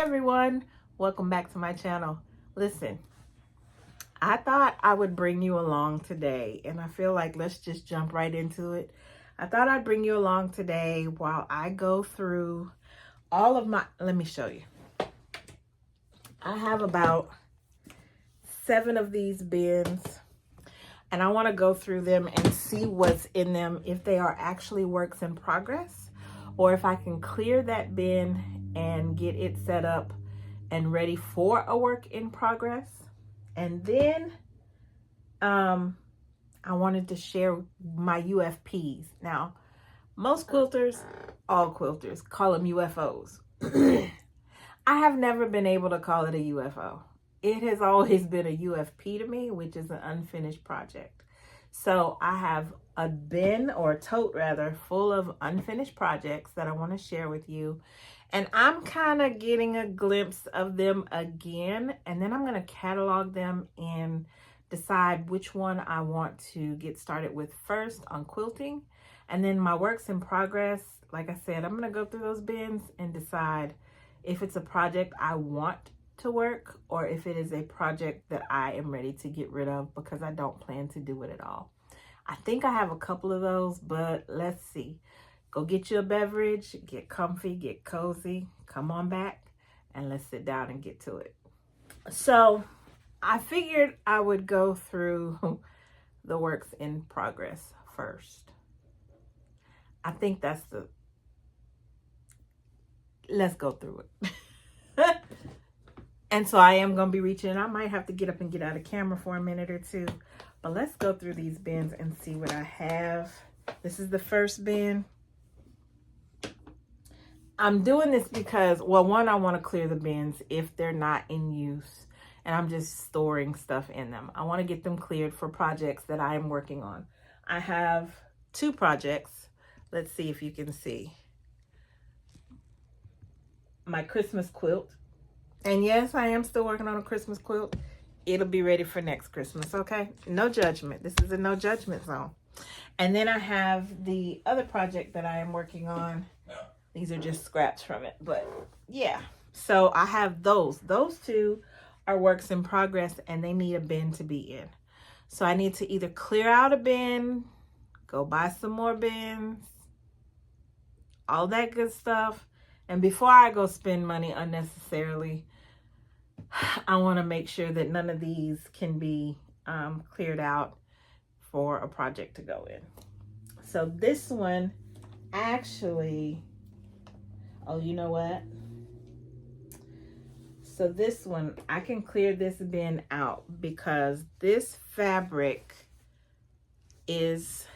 everyone, welcome back to my channel. Listen, I thought I would bring you along today, and I feel like let's just jump right into it. I thought I'd bring you along today while I go through all of my, let me show you. I have about 7 of these bins, and I want to go through them and see what's in them, if they are actually works in progress, or if I can clear that bin and get it set up and ready for a work in progress. And then I wanted to share my UFPs. Now, most quilters, all quilters, call them UFOs. I have never been able to call it a UFO. It has always been a UFP to me, which is an unfinished project. So I have a bin, or a tote rather, full of unfinished projects that I want to share with you. And I'm kind of getting a glimpse of them again. And then I'm going to catalog them and decide which one I want to get started with first on quilting. And then my works in progress, like I said, I'm going to go through those bins and decide if it's a project I want to work or if it is a project that I am ready to get rid of because I don't plan to do it at all. I think I have a couple of those, but let's see. Go get you a beverage, get comfy, get cozy, come on back, and let's sit down and get to it. So I figured I would go through the works in progress first. I think that's let's go through it. And so I am going to be reaching. I might have to get up and get out of camera for a minute or two. But let's go through these bins and see what I have. This is the first bin. I'm doing this because, well, one, I want to clear the bins if they're not in use and I'm just storing stuff in them. I want to get them cleared for projects that I am working on. I have 2 projects. Let's see if you can see. My Christmas quilt. And yes, I am still working on a Christmas quilt. It'll be ready for next Christmas, okay? No judgment. This is a no judgment zone. And then I have the other project that I am working on. These are just scraps from it, but yeah. So I have those. Those 2 are works in progress and they need a bin to be in. So I need to either clear out a bin, go buy some more bins, all that good stuff. And before I go spend money unnecessarily, I want to make sure that none of these can be cleared out for a project to go in. So this one actually, oh, you know what? So this one, I can clear this bin out because this fabric is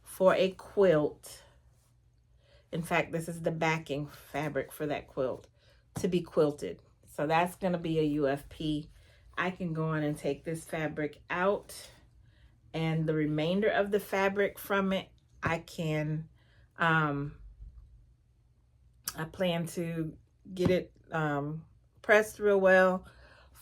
for a quilt. In fact, this is the backing fabric for that quilt to be quilted. So that's going to be a UFP. I can go on and take this fabric out, and the remainder of the fabric from it, I can, I plan to get it pressed real well,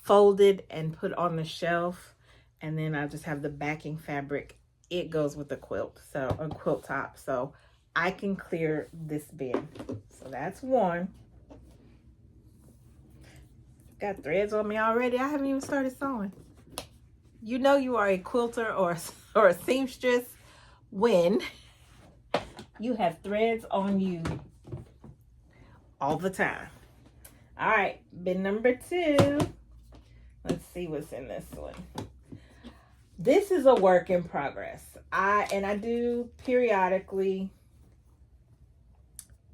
folded, and put on the shelf. And then I just have the backing fabric. It goes with the quilt, so a quilt top. So I can clear this bin. So that's one. Got threads on me already. I haven't even started sewing. You know you are a quilter or a seamstress when you have threads on you all the time. All right, bin number 2. Let's see what's in this one. This is a work in progress. I do periodically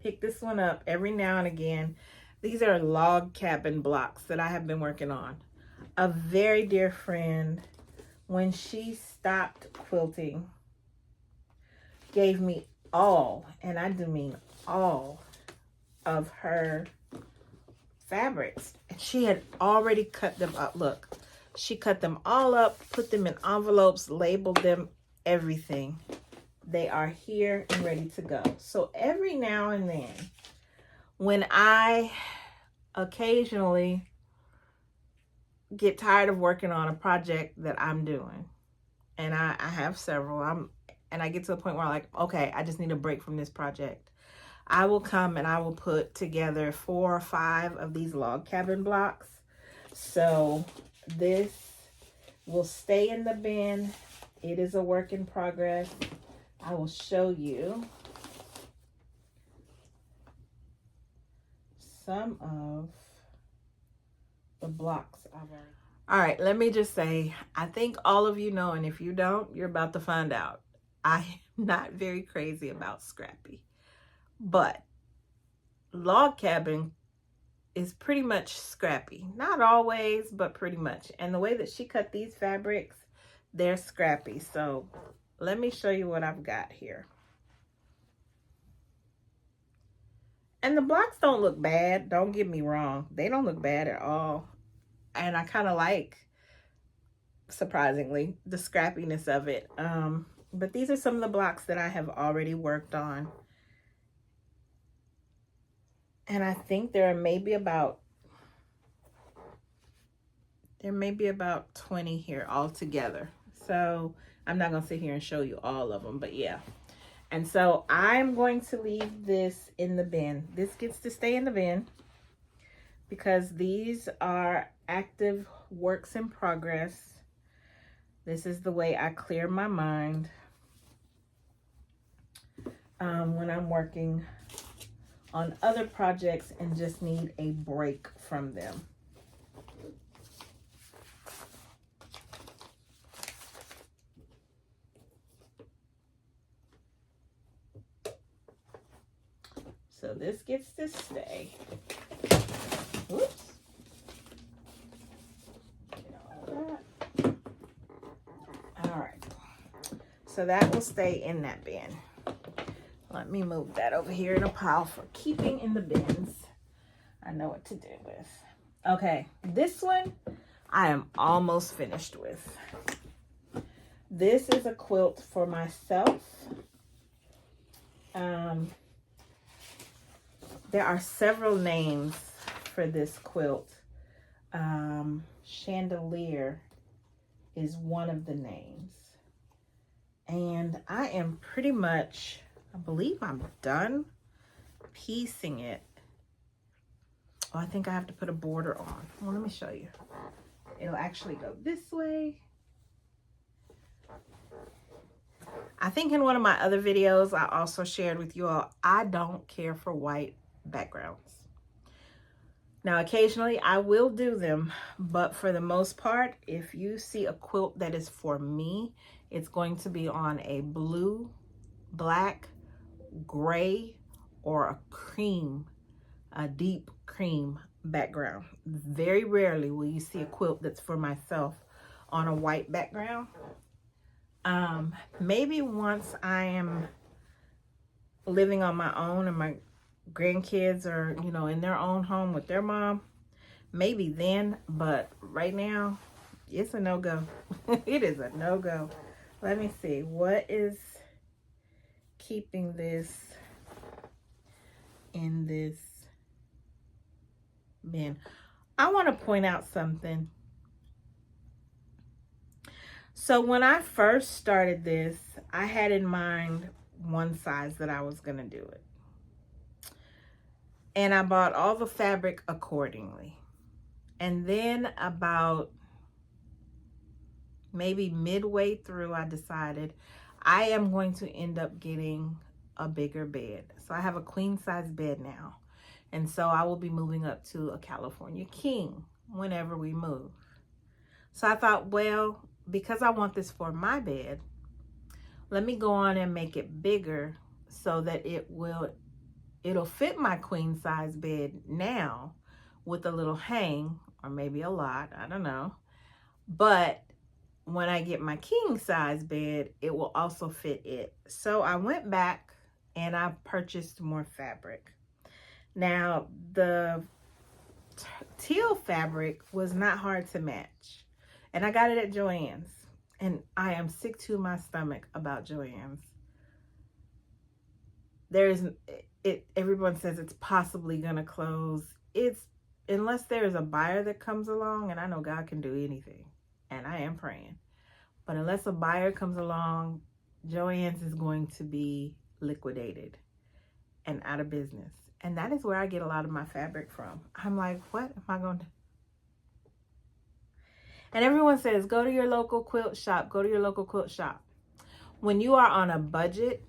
pick this one up every now and again. These are log cabin blocks that I have been working on. A very dear friend, when she stopped quilting, gave me all, and I do mean all, of her fabrics. And she had already cut them up. Look, she cut them all up, put them in envelopes, labeled them, everything. They are here and ready to go. So every now and then, when I occasionally get tired of working on a project that I'm doing, and I have several, and I get to a point where I'm like, okay, I just need a break from this project, I will come and I will put together 4 or 5 of these log cabin blocks. So this will stay in the bin. It is a work in progress. I will show you some of the blocks I've already. All right, let me just say, I think all of you know, and if you don't, you're about to find out. I am not very crazy about Scrappy, but log cabin is pretty much Scrappy. Not always, but pretty much. And the way that she cut these fabrics, they're Scrappy. So let me show you what I've got here. And the blocks don't look bad. Don't get me wrong. They don't look bad at all. And I kind of like, surprisingly, the scrappiness of it. But these are some of the blocks that I have already worked on. And I think there are maybe about 20 here altogether. So I'm not gonna sit here and show you all of them, but yeah. And so I'm going to leave this in the bin. This gets to stay in the bin because these are active works in progress. This is the way I clear my mind when I'm working on other projects and just need a break from them. So this gets to stay. Whoops. All right. So that will stay in that bin. Let me move that over here in a pile for keeping in the bins. I know what to do with. Okay, this one I am almost finished with. This is a quilt for myself. There are several names for this quilt. Chandelier is one of the names. And I am pretty much, I believe I'm done piecing it. Oh, I think I have to put a border on. Well, let me show you. It'll actually go this way. I think in one of my other videos, I also shared with you all, I don't care for white backgrounds. Now, occasionally I will do them, but for the most part, if you see a quilt that is for me, it's going to be on a blue, black, gray, or a cream, a deep cream background. Very rarely will you see a quilt that's for myself on a white background. Maybe once I am living on my own and my grandkids are, you know, in their own home with their mom, maybe then, but right now it's a no-go. It is a no-go. Let me see what is keeping this in this bin. I want to point out something. So when I first started this, I had in mind one size that I was going to do it. And I bought all the fabric accordingly. And then about maybe midway through, I decided I am going to end up getting a bigger bed. So I have a queen size bed now. And so I will be moving up to a California king whenever we move. So I thought, well, because I want this for my bed, let me go on and make it bigger so that it'll fit my queen size bed now with a little hang, or maybe a lot, I don't know. But when I get my king size bed, it will also fit it. So I went back and I purchased more fabric. Now, the teal fabric was not hard to match. And I got it at Joann's. And I am sick to my stomach about Joann's. Everyone says it's possibly gonna close. Unless there's a buyer that comes along, and I know God can do anything, and I am praying. But unless a buyer comes along, Joann's is going to be liquidated. and out of business. And that is where I get a lot of my fabric from. I'm like, what am I going to do? And everyone says, go to your local quilt shop. Go to your local quilt shop. When you are on a budget,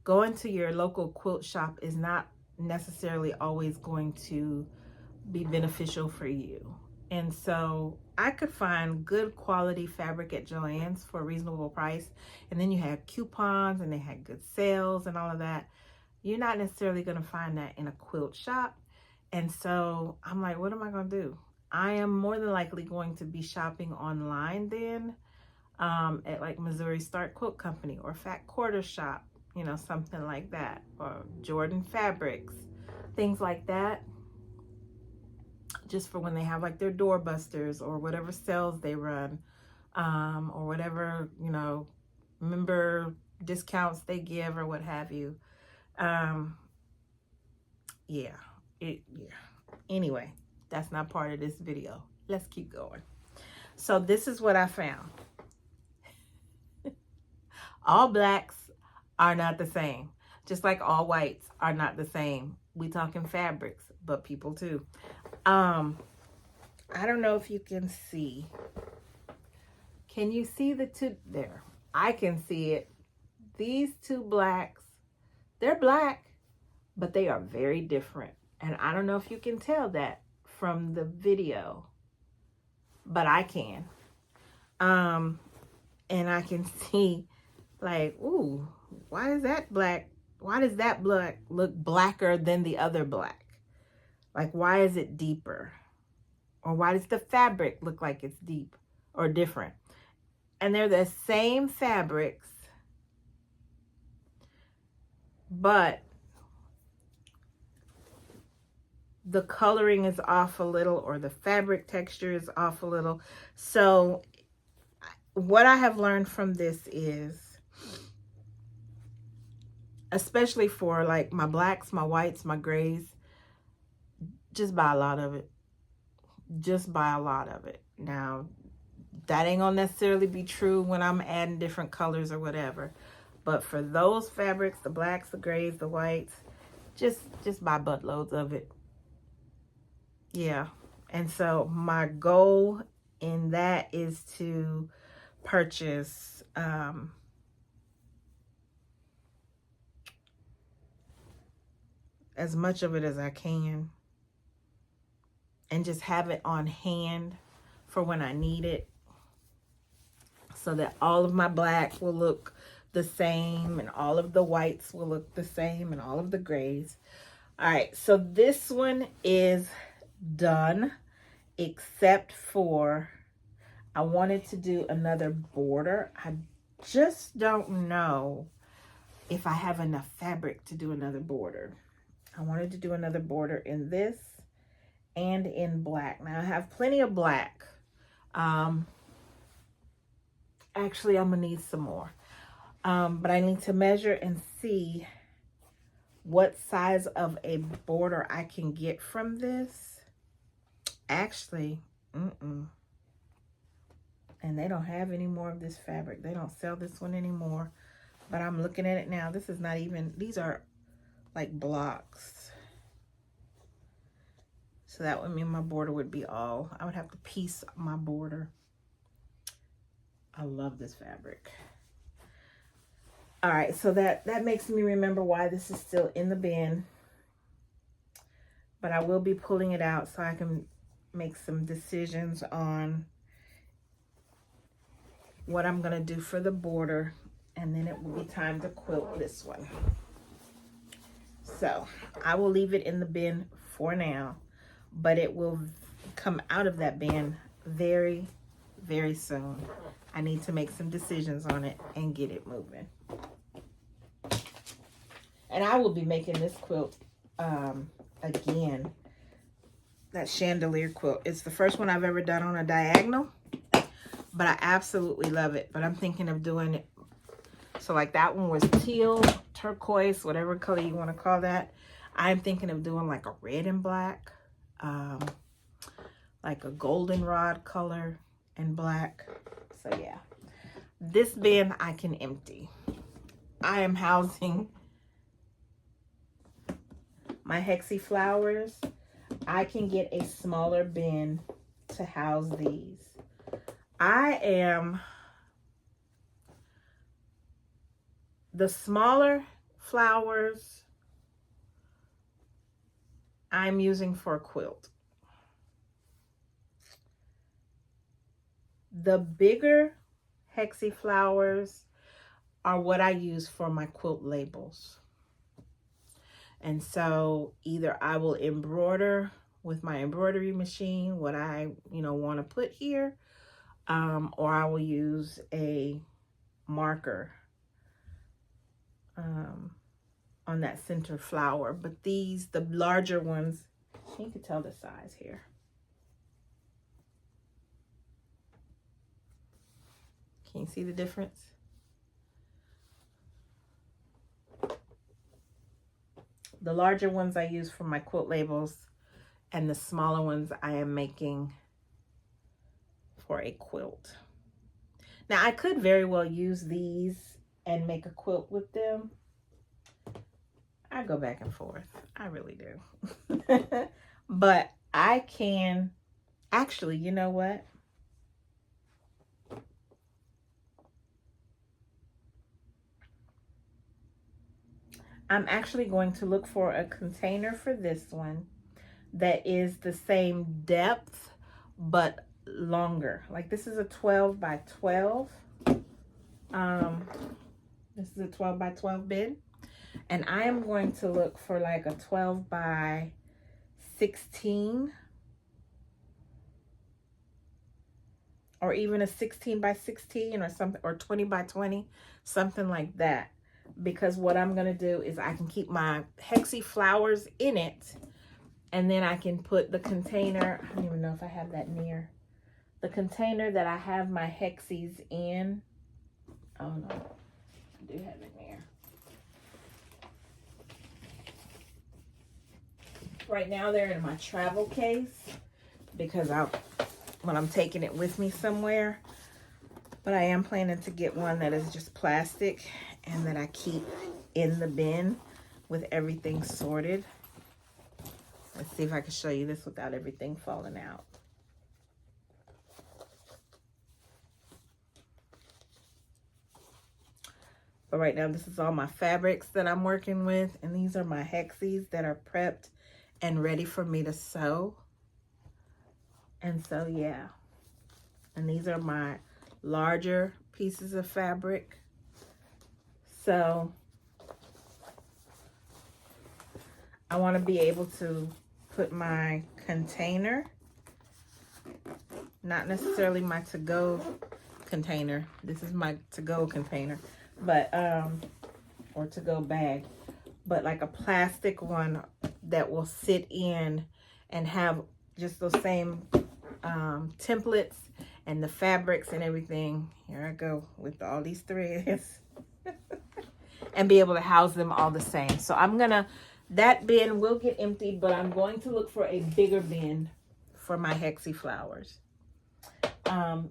going to your local quilt shop is not necessarily always going to be beneficial for you. And so I could find good quality fabric at Joann's for a reasonable price. And then you have coupons and they had good sales and all of that. You're not necessarily going to find that in a quilt shop. And so I'm like, what am I going to do? I am more than likely going to be shopping online then at like Missouri Start Quilt Company or Fat Quarter Shop, you know, something like that, or Jordan Fabrics, things like that. Just for when they have like their doorbusters or whatever sales they run, or whatever, you know, member discounts they give or what have you. Yeah. Anyway, that's not part of this video. Let's keep going. So this is what I found. All blacks are not the same. Just like all whites are not the same. We talking fabrics, but people too. I don't know if you can see. Can you see the two there? I can see it. These two blacks, they're black, but they are very different. And I don't know if you can tell that from the video, but I can. And I can see like, ooh, why is that black? Why does that black look blacker than the other black? Like, why is it deeper? Or why does the fabric look like it's deep or different? And they're the same fabrics, but the coloring is off a little, or the fabric texture is off a little. So what I have learned from this is, especially for like my blacks, my whites, my grays, just buy a lot of it. Just buy a lot of it. Now, that ain't gonna necessarily be true when I'm adding different colors or whatever. But for those fabrics, the blacks, the grays, the whites, just buy buttloads of it. Yeah. And so my goal in that is to purchase as much of it as I can, and just have it on hand for when I need it, so that all of my black will look the same and all of the whites will look the same and all of the grays. All right, so this one is done, except for I wanted to do another border. I just don't know if I have enough fabric to do another border. I wanted to do another border in this and in black. Now I have plenty of black. Actually, I'm gonna need some more. But I need to measure and see what size of a border I can get from this. Actually, and they don't have any more of this fabric. They don't sell this one anymore. But I'm looking at it now. This is not even, these are like blocks. So that would mean my border would be all, I would have to piece my border. I love this fabric. All right, so that makes me remember why this is still in the bin. But I will be pulling it out so I can make some decisions on what I'm gonna do for the border, and then it will be time to quilt this one. So I will leave it in the bin for now, but it will come out of that bin very, very soon. I need to make some decisions on it and get it moving. And I will be making this quilt again, that chandelier quilt. It's the first one I've ever done on a diagonal, but I absolutely love it. But I'm thinking of doing it, so like that one was teal, turquoise, whatever color you want to call that. I'm thinking of doing like a red and black, like a goldenrod color and black. So yeah, this bin I can empty. I am housing my hexy flowers, I can get a smaller bin to house these. The smaller flowers I'm using for a quilt. The bigger hexy flowers are what I use for my quilt labels. And so either I will embroider with my embroidery machine what I, want to put here, or I will use a marker on that center flower. But these, the larger ones, you can tell the size here. Can you see the difference? The larger ones I use for my quilt labels, and the smaller ones I am making for a quilt. Now I could very well use these and make a quilt with them. I go back and forth. I really do. But I can actually, you know what? I'm actually going to look for a container for this one that is the same depth but longer. Like this is a 12 by 12. This is a 12 by 12 bin. And I am going to look for like a 12 by 16. Or even a 16 by 16 or something, or 20 by 20, something like that. Because what I'm going to do is I can keep my hexy flowers in it, and then I can put the container, I don't even know if I have that near, the container that I have my hexies in. Oh no, I do have it near. Right now they're in my travel case because when I'm taking it with me somewhere. But I am planning to get one that is just plastic and that I keep in the bin with everything sorted. Let's see if I can show you this without everything falling out. But right now, this is all my fabrics that I'm working with. And these are my hexies that are prepped and ready for me to sew. And so, yeah. And these are my larger pieces of fabric. So I want to be able to put my container, not necessarily my to-go container. This is my to-go container, but or to-go bag, but like a plastic one that will sit in and have just those same templates and the fabrics and everything. Here I go with all these threads. And be able to house them all the same. So that bin will get emptied, but I'm going to look for a bigger bin for my hexy flowers.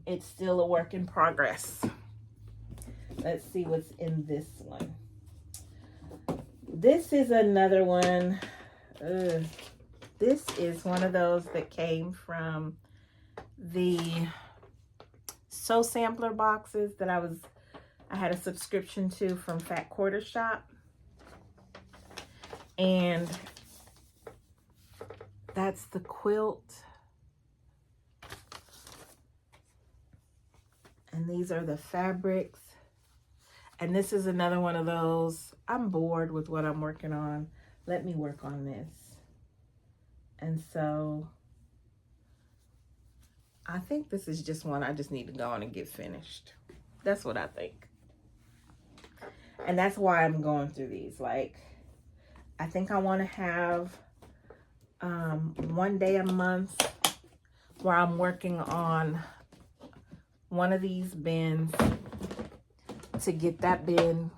It's still a work in progress. Let's see what's in this one. This is another one. This is one of those that came from the Sew Sampler boxes that I had a subscription to from Fat Quarter Shop. And that's the quilt. And these are the fabrics. And this is another one of those, I'm bored with what I'm working on. Let me work on this. And so I think this is just one I just need to go on and get finished. That's what I think. And that's why I'm going through these. Like, I think I want to have one day a month where I'm working on one of these bins to get that bin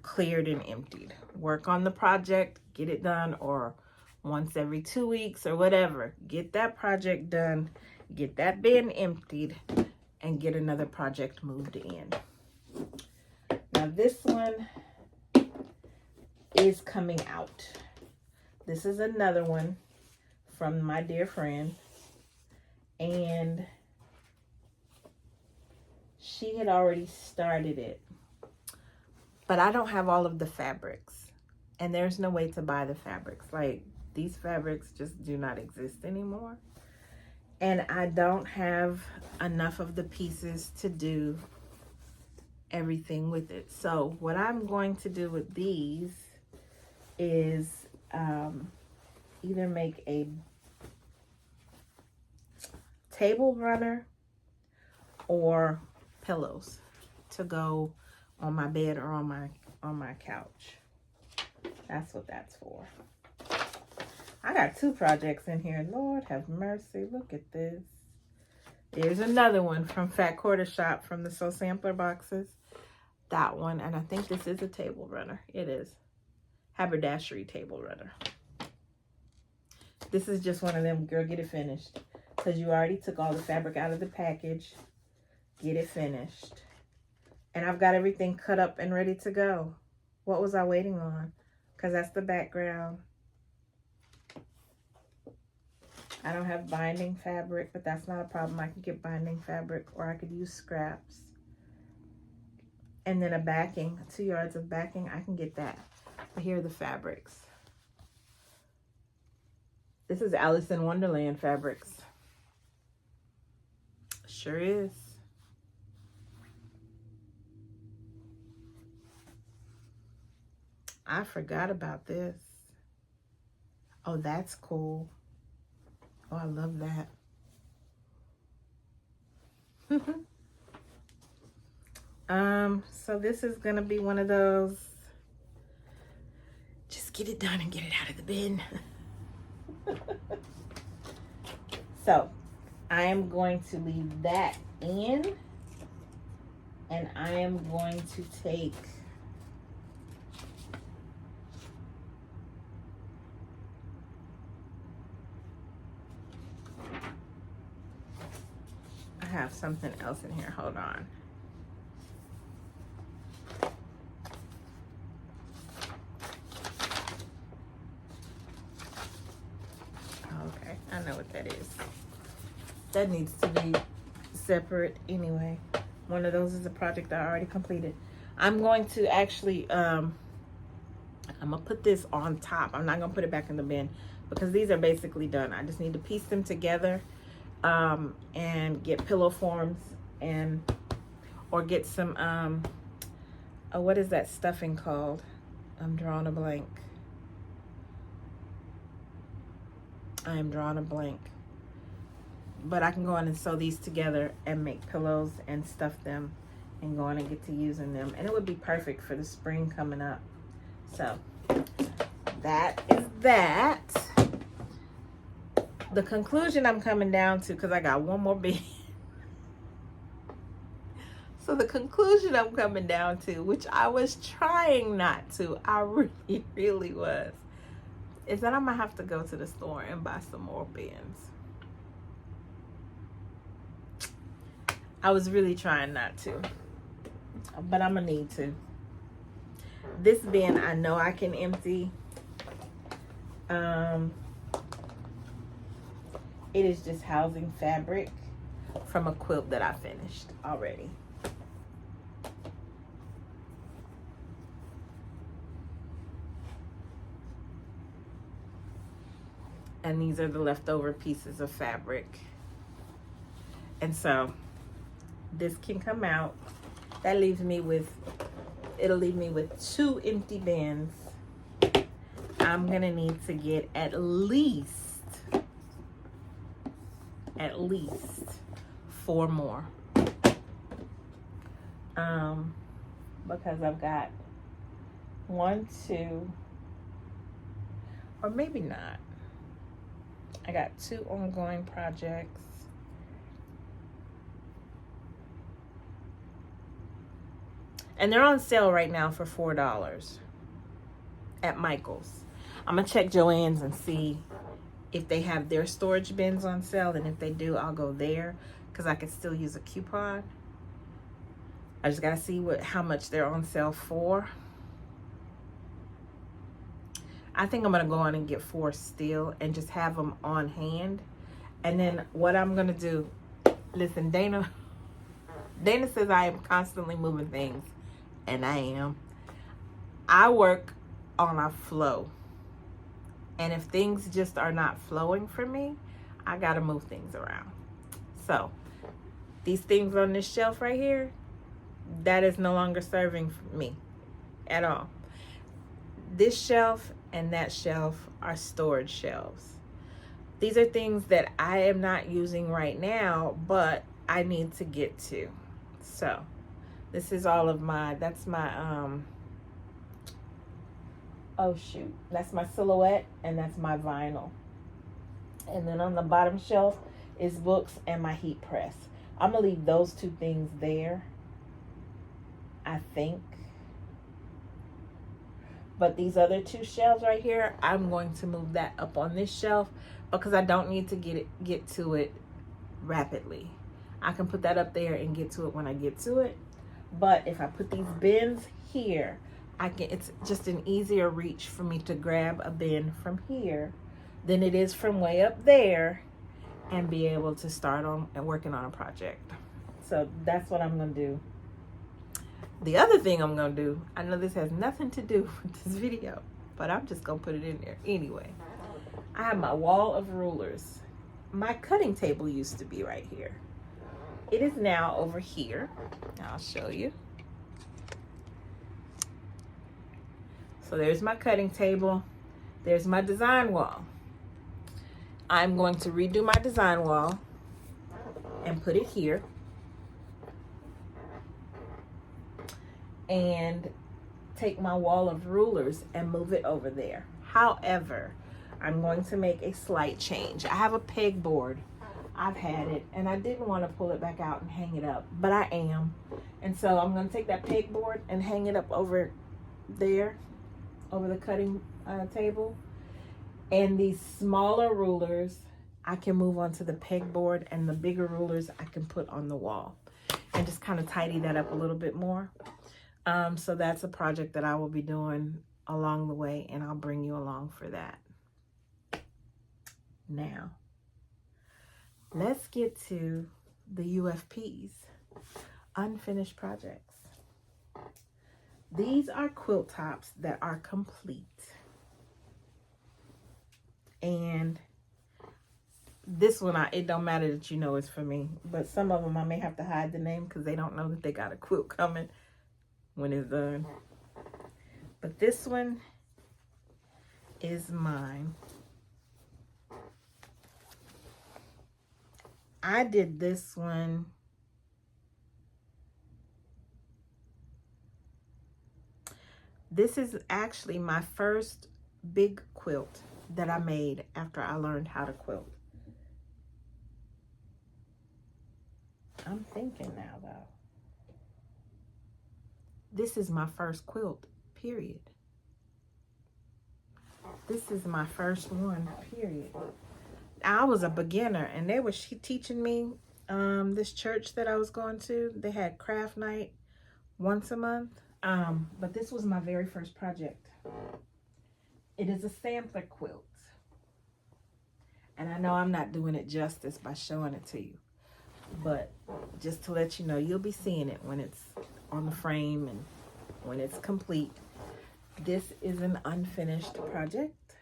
cleared and emptied. Work on the project, get it done, or once every 2 weeks or whatever. Get that project done, get that bin emptied, and get another project moved in. Now this one is coming out. This is another one from my dear friend. And she had already started it. But I don't have all of the fabrics. And there's no way to buy the fabrics. Like, these fabrics just do not exist anymore. And I don't have enough of the pieces to do everything with it. So what I'm going to do with these is either make a table runner or pillows to go on my bed or on my couch. That's what that's for. I got 2 projects in here. Lord have mercy. Look at this. There's another one from Fat Quarter Shop from the Sew Sampler boxes. That one. And I think this is a table runner. It is. Haberdashery table runner. This is just one of them, girl, get it finished. Because you already took all the fabric out of the package. Get it finished. And I've got everything cut up and ready to go. What was I waiting on? Because that's the background. I don't have binding fabric, but that's not a problem. I could get binding fabric, or I could use scraps. And then a backing, 2 yards of backing, I can get that. But here are the fabrics. This is Alice in Wonderland fabrics. Sure is. I forgot about this. Oh, that's cool. Oh, I love that. So this is gonna be one of those, just get it done and get it out of the bin. So I am going to leave that in, and I am going to take I have something else in here. Hold on. Okay, I know what that is. That needs to be separate anyway. One of those is a project I already completed. I'm going to actually, I'm gonna put this on top. I'm not gonna put it back in the bin because these are basically done. I just need to piece them together and get pillow forms or get some, what is that stuffing called? I'm drawing a blank. I am drawing a blank. But I can go in and sew these together and make pillows and stuff them and go in and get to using them. And it would be perfect for the spring coming up. So that is that. The conclusion I'm coming down to, because I got one more bit. So the conclusion I'm coming down to, which I was trying not to, I really, really was, is that I'm going to have to go to the store and buy some more bins. I was really trying not to, but I'm going to need to. This bin I know I can empty. It is just housing fabric from a quilt that I finished already. And these are the leftover pieces of fabric. And so this can come out. That leaves me with, it'll leave me with 2 empty bins. I'm gonna need to get at least 4 more. Because I've got 1, 2, or maybe not. I got 2 ongoing projects. And they're on sale right now for $4 at Michael's. I'm gonna check Joann's and see if they have their storage bins on sale, and if they do, I'll go there because I could still use a coupon. I just got to see how much they're on sale for. I think I'm going to go on and get 4 still and just have them on hand. And then what I'm going to do, listen, Dana says I am constantly moving things, and I am. I work on a flow. And if things just are not flowing for me, I got to move things around. So these things on this shelf right here, that is no longer serving me at all. This shelf and that shelf are storage shelves. These are things that I am not using right now, but I need to get to. So this is all of my, that's my, oh shoot, that's my silhouette and that's my vinyl. And then on the bottom shelf is books and my heat press. I'm gonna leave those 2 things there, I think. But these other 2 shelves right here, I'm going to move that up on this shelf because I don't need to get to it rapidly. I can put that up there and get to it when I get to it. But if I put these bins here, it's just an easier reach for me to grab a bin from here than it is from way up there and be able to start on and working on a project. So that's what I'm gonna do. The other thing I'm gonna do, I know this has nothing to do with this video, but I'm just gonna put it in there anyway. I have my wall of rulers. My cutting table used to be right here. It is now over here. I'll show you. So there's my cutting table. There's my design wall. I'm going to redo my design wall and put it here. And take my wall of rulers and move it over there. However, I'm going to make a slight change. I have a pegboard. I've had it and I didn't want to pull it back out and hang it up, but I am. And so I'm going to take that pegboard and hang it up over there, over the cutting table. And these smaller rulers, I can move onto the pegboard, and the bigger rulers I can put on the wall and just kind of tidy that up a little bit more. So that's a project that I will be doing along the way, and I'll bring you along for that. Now, let's get to the UFPs, unfinished projects. These are quilt tops that are complete. And this one, it don't matter that you know it's for me, but some of them I may have to hide the name because they don't know that they got a quilt coming when it's done. But this one is mine. I did this one this is actually my first big quilt that I made after I learned how to quilt. I'm thinking now though. This is my first quilt, period. This is my first one, period. I was a beginner and they were teaching me, this church that I was going to, they had craft night once a month. But this was my very first project. It is a sampler quilt. And I know I'm not doing it justice by showing it to you. But just to let you know, you'll be seeing it when it's on the frame and when it's complete. This is an unfinished project.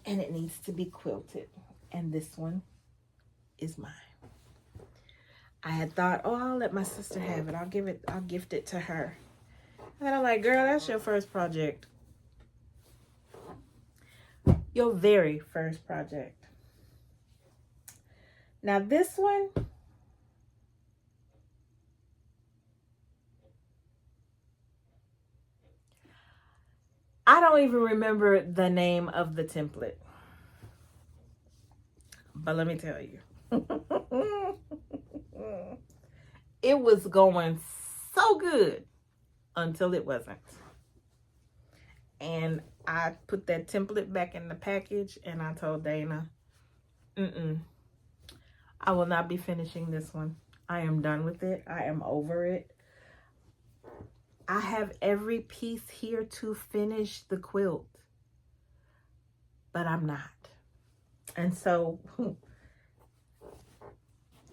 And it needs to be quilted. And this one is mine. I had thought, oh, I'll let my sister have it. I'll gift it to her. And I'm like, girl, that's your first project. Your very first project. Now this one, I don't even remember the name of the template. But let me tell you. It was going so good until it wasn't. And I put that template back in the package and I told Dana, I will not be finishing this one. I am done with it. I am over it. I have every piece here to finish the quilt, but I'm not. And so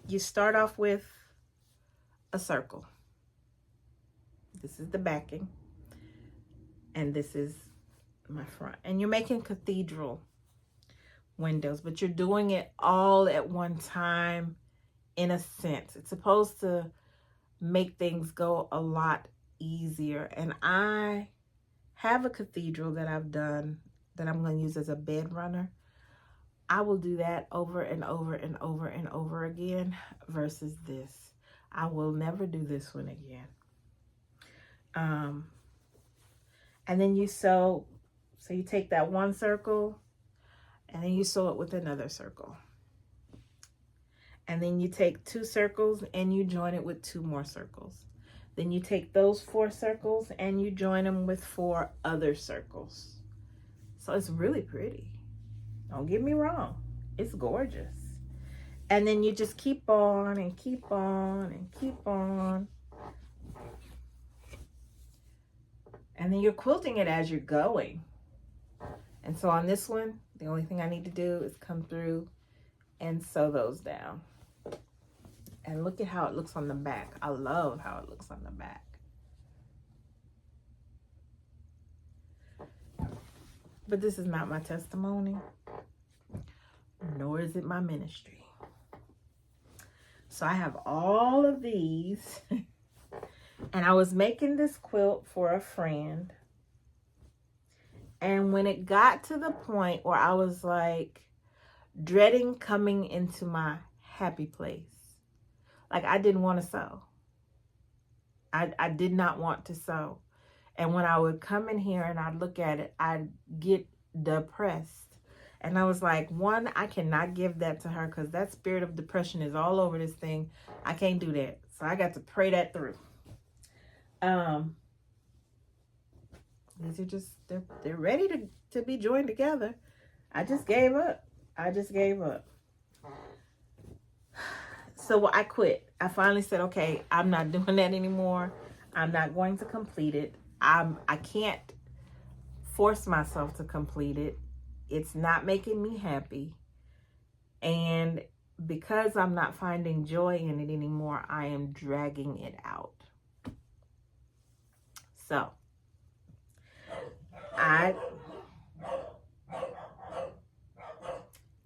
you start off with a circle. This is the backing, and this is my front. And you're making cathedral windows, but you're doing it all at one time in a sense. It's supposed to make things go a lot easier. And I have a cathedral that I've done that I'm going to use as a bed runner. I will do that over and over and over and over again versus this. I will never do this one again. And then you sew, so you take that one circle and then you sew it with another circle. And then you take 2 circles and you join it with 2 more circles. Then you take those 4 circles and you join them with 4 other circles. So it's really pretty. Don't get me wrong. It's gorgeous. And then you just keep on and keep on and keep on. And then you're quilting it as you're going. And so on this one, the only thing I need to do is come through and sew those down. And look at how it looks on the back. I love how it looks on the back. But this is not my testimony, nor is it my ministry. So I have all of these. And I was making this quilt for a friend. And when it got to the point where I was like dreading coming into my happy place, like I didn't want to sew. I did not want to sew. And when I would come in here and I'd look at it, I'd get depressed. And I was like, one, I cannot give that to her because that spirit of depression is all over this thing. I can't do that. So I got to pray that through. These are just, they're ready to be joined together. I just gave up. So I quit. I finally said, okay, I'm not doing that anymore. I'm not going to complete it. I can't force myself to complete it. It's not making me happy. And because I'm not finding joy in it anymore, I am dragging it out. So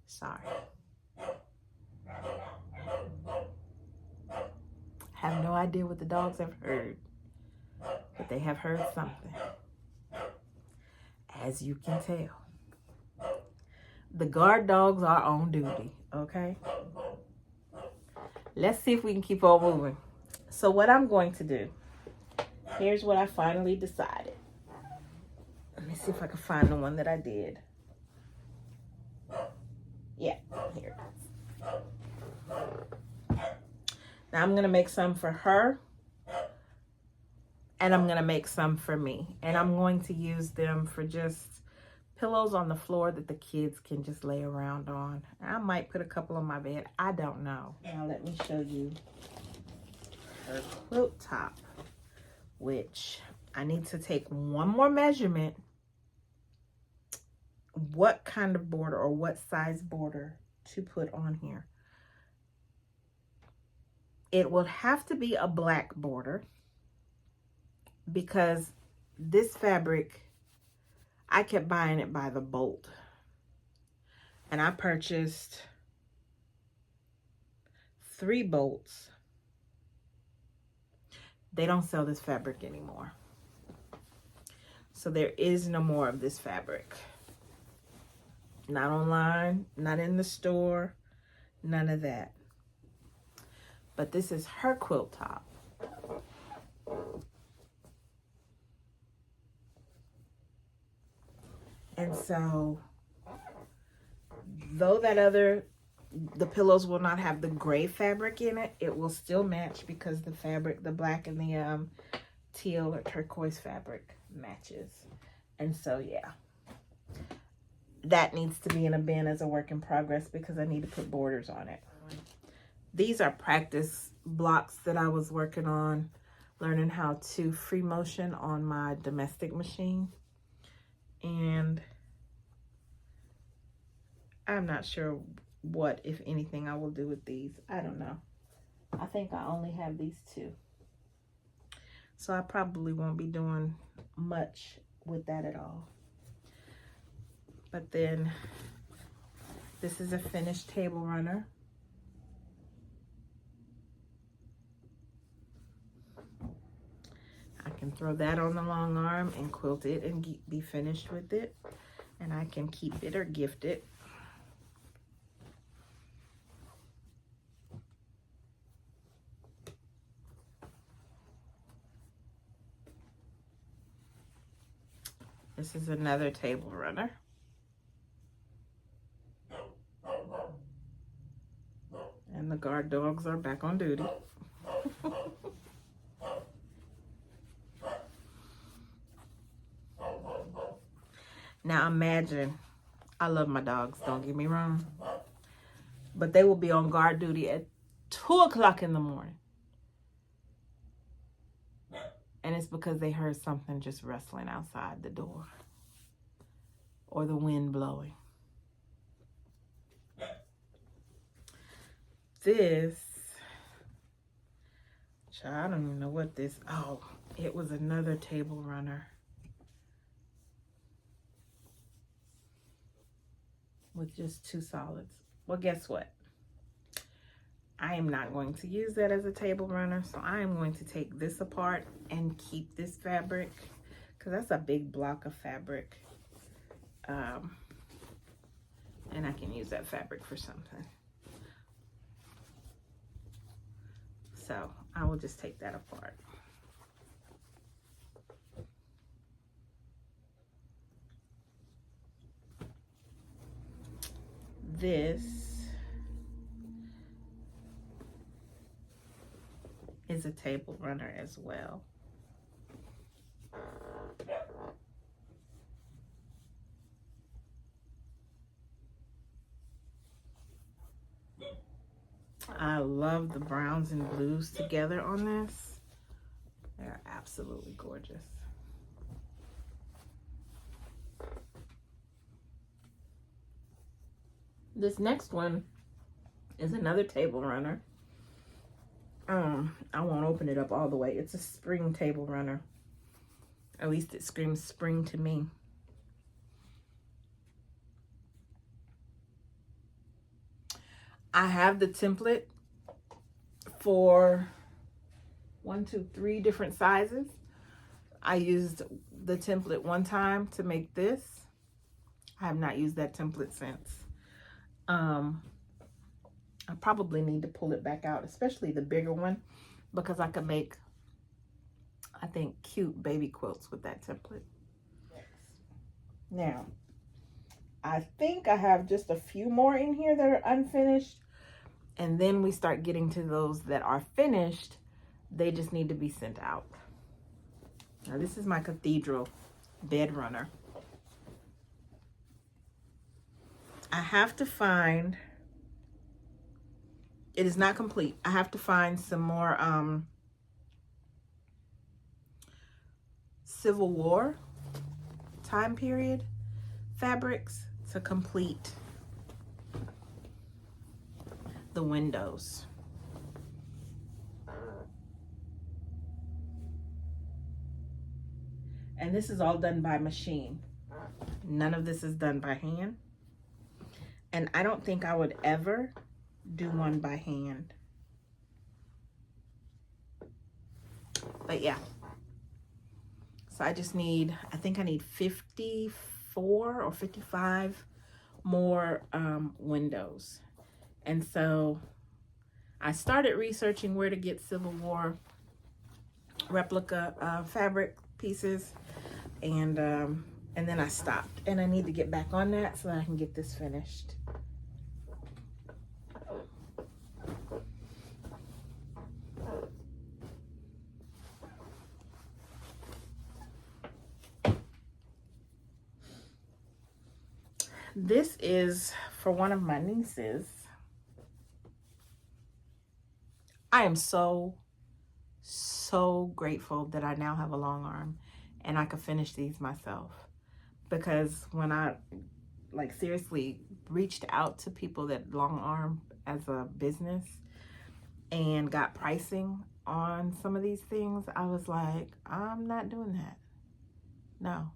sorry. I have no idea what the dogs have heard, but they have heard something. As you can tell, the guard dogs are on duty, okay? Let's see if we can keep on moving. So what I'm going to do, here's what I finally decided. Let me see if I can find the one that I did. Yeah, here it is. Now I'm going to make some for her. And I'm going to make some for me. And I'm going to use them for just pillows on the floor that the kids can just lay around on. I might put a couple on my bed. I don't know. Now let me show you her quilt top, which I need to take one more measurement. What kind of border or what size border to put on here. It will have to be a black border because this fabric, I kept buying it by the bolt. And I purchased 3 bolts. They don't sell this fabric anymore. So there is no more of this fabric. Not online, not in the store, none of that. But this is her quilt top. And so, though the pillows will not have the gray fabric in it, it will still match because the fabric, the black and the teal or turquoise fabric matches. And so, yeah. That needs to be in a bin as a work in progress because I need to put borders on it. These are practice blocks that I was working on, learning how to free motion on my domestic machine. And I'm not sure what, if anything, I will do with these. I don't know. I think I only have these two. So I probably won't be doing much with that at all. But then this is a finished table runner. I can throw that on the long arm and quilt it and be finished with it. And I can keep it or gift it. This is another table runner. And the guard dogs are back on duty. Now imagine, I love my dogs, don't get me wrong, but they will be on guard duty at 2 o'clock in the morning. And it's because they heard something just rustling outside the door or the wind blowing. This, I don't even know what this, oh, it was another table runner with just 2 solids. Well, guess what? I am not going to use that as a table runner, so I am going to take this apart and keep this fabric, because that's a big block of fabric. And I can use that fabric for something. So I will just take that apart. This is a table runner as well. I love the browns and blues together on this. They're absolutely gorgeous. This next one is another table runner. I won't open it up all the way. It's a spring table runner. At least it screams spring to me. I have the template for 1, 2, 3 different sizes. I used the template one time to make this. I have not used that template since. I probably need to pull it back out, especially the bigger one, because I could make, I think, cute baby quilts with that template. Now, I think I have just a few more in here that are unfinished, and then we start getting to those that are finished. They just need to be sent out. Now, this is my cathedral bed runner. I have to find, it is not complete. I have to find some more Civil War time period fabrics to complete the windows. And this is all done by machine. None of this is done by hand. And I don't think I would ever do one by hand. But yeah. So I just need, I think I need 54 or 55 more windows. And so I started researching where to get Civil War replica fabric pieces, and then I stopped, and I need to get back on that so that I can get this finished. This is for one of my nieces. I am so grateful that I now have a long arm and I could finish these myself. Because when I like seriously reached out to people that long arm as a business and got pricing on some of these things, I was like, I'm not doing that. No,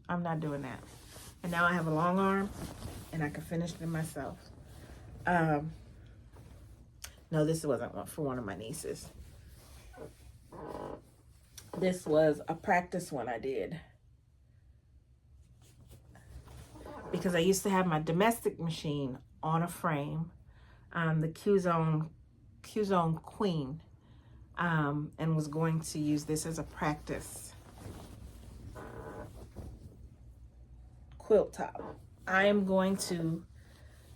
I'm not doing that. And now I have a long arm and I can finish them myself. No, this wasn't one for one of my nieces. This was a practice one I did. Because I used to have my domestic machine on a frame, the Q-Zone Queen, and was going to use this as a practice quilt top.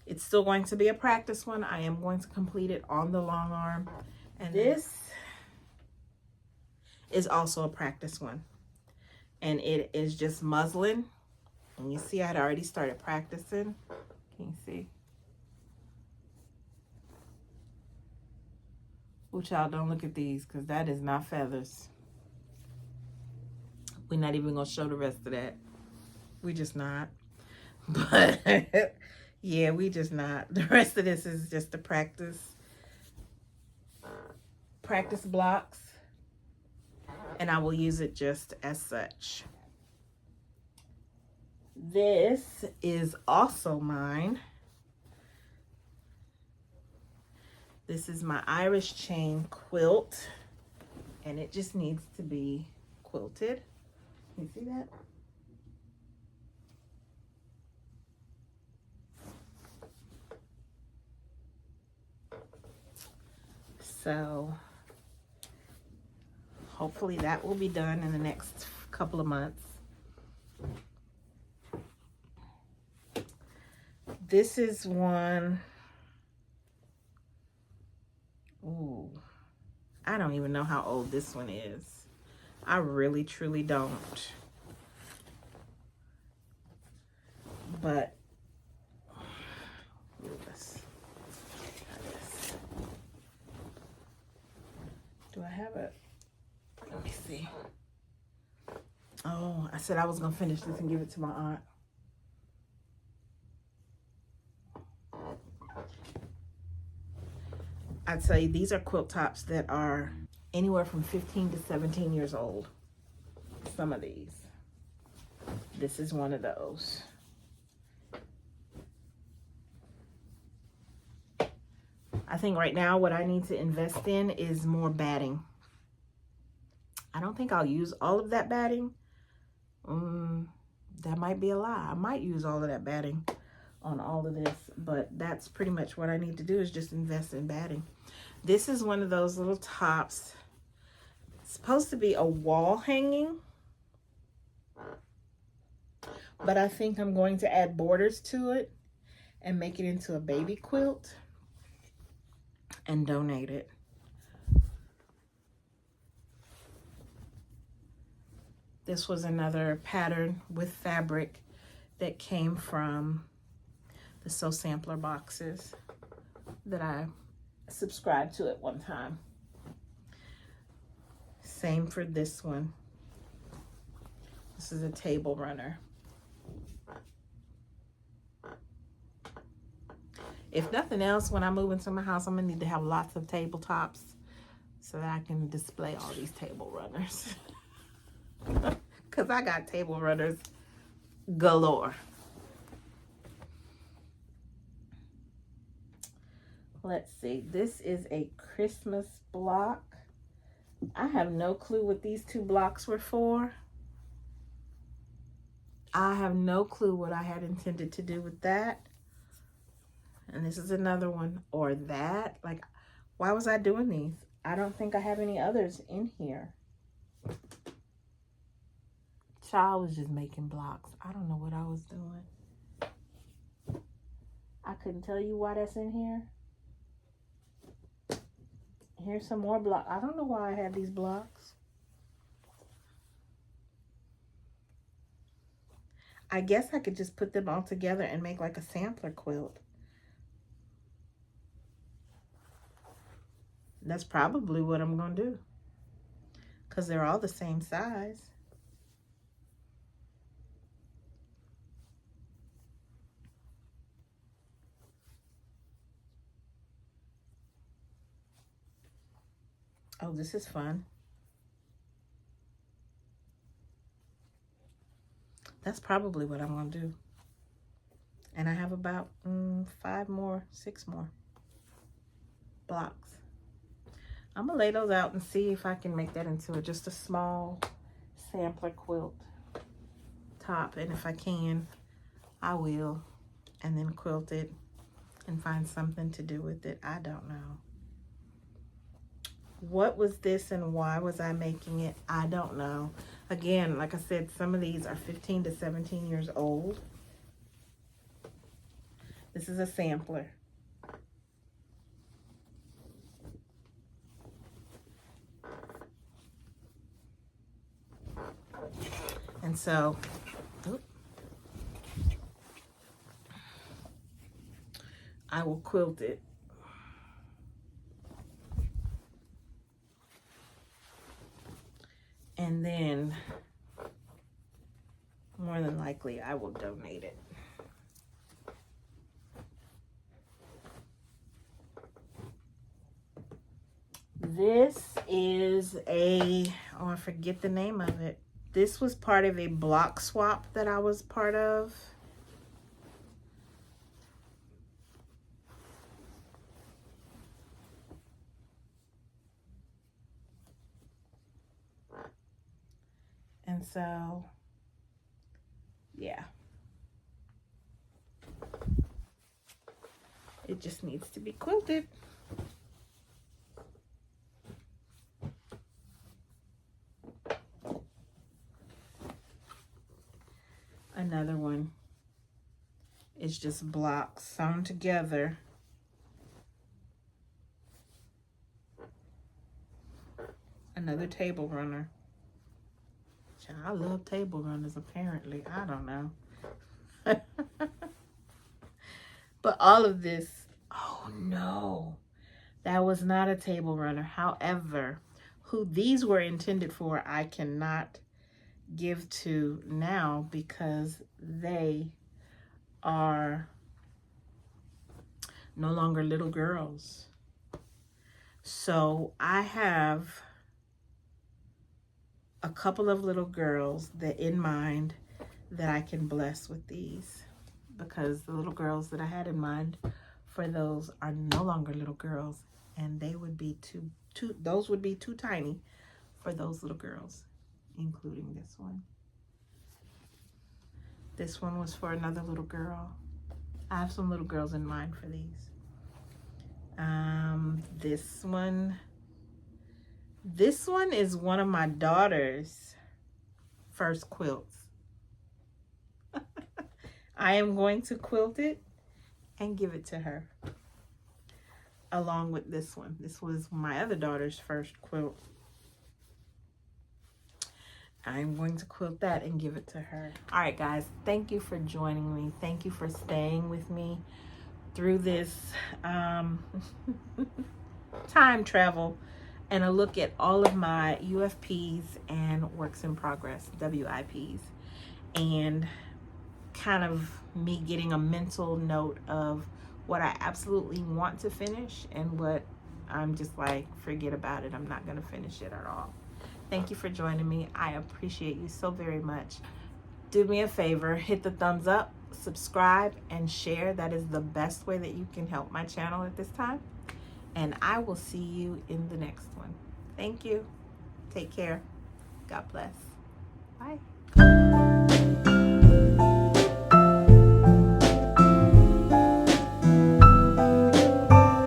It's still going to be a practice one. I am going to complete it on the long arm. And this is also a practice one. And it is just muslin. And you see I had already started practicing. Can you see? Oh, child, don't look at these because that is not feathers. We're not even going to show the rest of that. We just not. But yeah, we just not. The rest of this is just the practice blocks. And I will use it just as such. This is also mine. This is my Irish chain quilt. And it just needs to be quilted. Can you see that? So hopefully that will be done in the next couple of months. This is one. Ooh, I don't even know how old this one is. I really, truly don't. But do I have it? Let me see. Oh, I said I was gonna finish this and give it to my aunt. I tell you, these are quilt tops that are anywhere from 15 to 17 years old. Some of these. This is one of those. I think right now what I need to invest in is more batting. I don't think I'll use all of that batting. That might be a lie. I might use all of that batting on all of this, but that's pretty much what I need to do is just invest in batting. This is one of those little tops. It's supposed to be a wall hanging, but I think I'm going to add borders to it and make it into a baby quilt and donate it. This was another pattern with fabric that came from the Sew Sampler boxes that I subscribed to at one time. Same for this one. This is a table runner. If nothing else, when I move into my house, I'm gonna need to have lots of tabletops so that I can display all these table runners. Because I got table runners galore. Let's see. This is a Christmas block. I have no clue what these two blocks were for. I have no clue what I had intended to do with that. And this is another one. Or that. Like, why was I doing these? I don't think I have any others in here. Child was just making blocks. I don't know what I was doing. I couldn't tell you why that's in here. Here's some more blocks. I don't know why I had these blocks. I guess I could just put them all together and make like a sampler quilt. That's probably what I'm going to do, because they're all the same size. Oh, this is fun. That's probably what I'm going to do. And I have about 6 more blocks. I'm going to lay those out and see if I can make that into just a small sampler quilt top. And if I can, I will. And then quilt it and find something to do with it. I don't know. What was this and why was I making it? I don't know. Again, like I said, some of these are 15 to 17 years old. This is a sampler. And so, I will quilt it. And then, more than likely, I will donate it. This is I forget the name of it. This was part of a block swap that I was part of. And so, yeah. It just needs to be quilted. Another one is just blocks sewn together. Another table runner. I love table runners, apparently. I don't know. But all of this, oh no, that was not a table runner. However, who these were intended for, I cannot give to now because they are no longer little girls. So I have a couple of little girls that in mind that I can bless with these, because the little girls that I had in mind for those are no longer little girls, and they would be those would be too tiny for those little girls, including this one. This one was for another little girl. I have some little girls in mind for these. This one is one of my daughter's first quilts. I am going to quilt it and give it to her, along with this one. This was my other daughter's first quilt. I'm going to quilt that and give it to her. All right, guys, thank you for joining me. Thank you for staying with me through this time travel and a look at all of my UFPs and works in progress, WIPs, and kind of me getting a mental note of what I absolutely want to finish and what I'm just like, forget about it. I'm not going to finish it at all. Thank you for joining me. I appreciate you so very much. Do me a favor, hit the thumbs up, subscribe, and share. That is the best way that you can help my channel at this time. And I will see you in the next one. Thank you. Take care. God bless. Bye.